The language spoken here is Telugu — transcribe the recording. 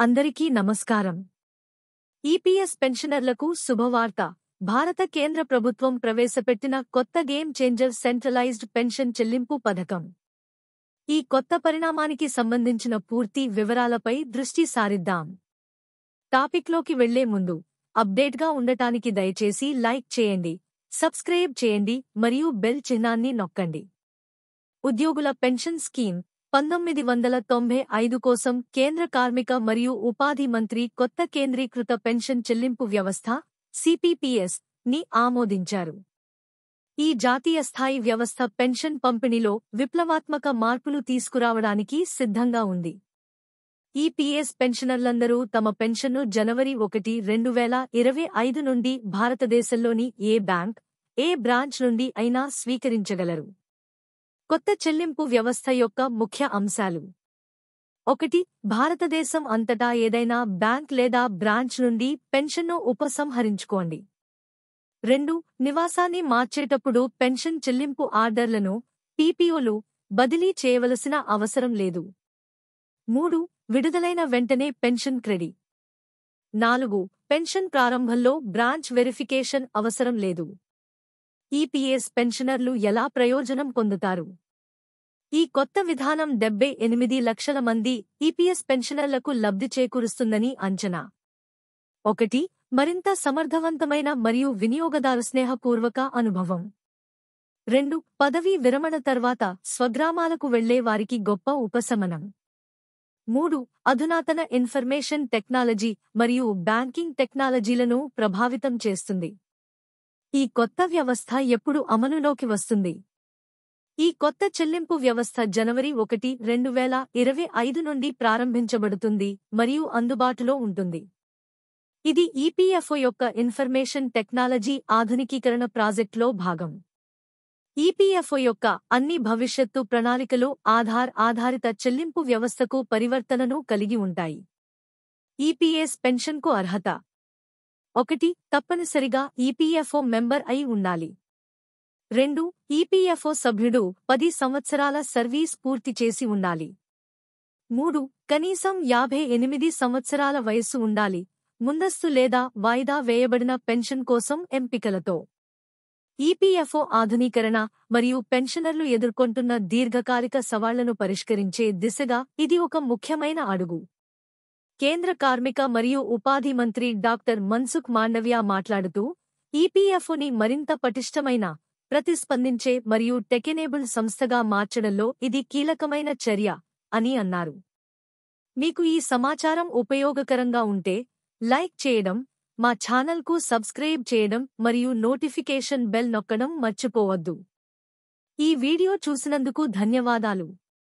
అందరికీ నమస్కారం. ఈపీఎస్ పెన్షనర్లకు శుభవార్త. భారత కేంద్ర ప్రభుత్వం ప్రవేశపెట్టిన కొత్త గేమ్ చేంజర్ సెంట్రలైజ్డ్ పెన్షన్ చెల్లింపు పథకం. ఈ కొత్త పరిణామానికి సంబంధించిన పూర్తి వివరాలపై దృష్టి సారిద్దాం. టాపిక్లోకి వెళ్లే ముందు అప్డేట్గా ఉండటానికి దయచేసి లైక్ చేయండి, సబ్స్క్రైబ్ చేయండి మరియు బెల్ చిహ్నాన్ని నొక్కండి. ఉద్యోగుల పెన్షన్ స్కీమ్ 1995 కోసం కేంద్ర కార్మిక మరియు ఉపాధి మంత్రి కొత్త కేంద్రీకృత పెన్షన్ చెల్లింపు వ్యవస్థ సిపిపిఎస్ ని ఆమోదించారు. ఈ జాతీయ స్థాయి వ్యవస్థ పెన్షన్ పంపిణీలో విప్లవాత్మక మార్పులు తీసుకురావడానికి సిద్ధంగా ఉంది. ఈపీఎస్ పెన్షనర్లందరూ తమ పెన్షన్ను జనవరి 1, 2025 నుండి భారతదేశంలోని ఏ బ్యాంక్, ఏ బ్రాంచ్ నుండి అయినా స్వీకరించగలరు. కొత్త చెల్లింపు వ్యవస్థ యొక్క ముఖ్య అంశాలు: 1. భారతదేశం అంతటా ఏదైనా బ్యాంక్ లేదా బ్రాంచ్ నుండి పెన్షన్ను ఉపసంహరించుకోండి. 2. నివాసాన్ని మార్చేటప్పుడు పెన్షన్ చెల్లింపు ఆర్డర్లను, పీపీఓలు బదిలీ చేయవలసిన అవసరం లేదు. 3. విడుదలైన వెంటనే పెన్షన్ క్రెడిట్. 4. పెన్షన్ ప్రారంభంలో బ్రాంచ్ వెరిఫికేషన్ అవసరం లేదు. ఈపీఎస్ పెన్షనర్లు ఎలా ప్రయోజనం పొందుతారు? ఈ కొత్త విధానం 78 లక్షల మంది ఈపీఎస్ పెన్షనర్లకు లబ్ధి చేకూరుస్తుందని అంచనా. 1. మరింత సమర్థవంతమైన మరియు వినియోగదారు స్నేహపూర్వక అనుభవం. 2. పదవీ విరమణ తర్వాత స్వగ్రామాలకు వెళ్లే వారికి గొప్ప ఉపశమనం. 3. అధునాతన ఇన్ఫర్మేషన్ టెక్నాలజీ మరియు బ్యాంకింగ్ టెక్నాలజీలను ప్రభావితం చేస్తుంది. ఈ కొత్త వ్యవస్థ ఎప్పుడు అమలులోకి వస్తుంది? ఈ కొత్త చెల్లింపు వ్యవస్థ జనవరి 1, 2025 నుండి ప్రారంభించబడుతుంది మరియు అందుబాటులో ఉంటుంది. ఇది ఈపీఎఫ్ఓ యొక్క ఇన్ఫర్మేషన్ టెక్నాలజీ ఆధునికీకరణ ప్రాజెక్టులో భాగం. ఈపీఎఫ్ఓ యొక్క అన్ని భవిష్యత్తు ప్రణాళికలు ఆధారిత చెల్లింపు వ్యవస్థకు పరివర్తనను కలిగి ఉంటాయి. ఈపీఎస్ పెన్షన్కు అర్హత: 1. తప్పనిసరిగా ఈపీఎఫ్ఓ మెంబర్ అయి ఉండాలి. 2. ఈపీఎఫ్ఓ సభ్యుడు 10 సంవత్సరాల సర్వీస్ పూర్తి చేసి ఉండాలి. 3. కనీసం 58 సంవత్సరాల వయస్సు ఉండాలి, ముందస్తు లేదా వాయిదా వేయబడిన పెన్షన్ కోసం ఎంపికలతో. ఈపీఎఫ్ఓ ఆధునీకరణ మరియు పెన్షనర్లు ఎదుర్కొంటున్న దీర్ఘకాలిక సవాళ్లను పరిష్కరించే దిశగా ఇది ఒక ముఖ్యమైన అడుగు. కేంద్ర కార్మిక మరియు ఉపాధి మంత్రి డాక్టర్ మన్సుఖ్ మాండవ్య మాట్లాడుతూ, ఈపీఎఫ్ఓని మరింత పటిష్టమైన, ప్రతిస్పందించే మరియు టెక్-ఎనేబుల్డ్ సంస్థగా మార్చడంలో ఇది కీలకమైన చర్య అని అన్నారు. మీకు ఈ సమాచారం ఉపయోగకరంగా ఉంటే లైక్ చేయడం, మా ఛానల్కు సబ్స్క్రైబ్ చేయడం మరియు నోటిఫికేషన్ బెల్ నొక్కడం మర్చిపోవద్దు. ఈ వీడియో చూసినందుకు ధన్యవాదాలు.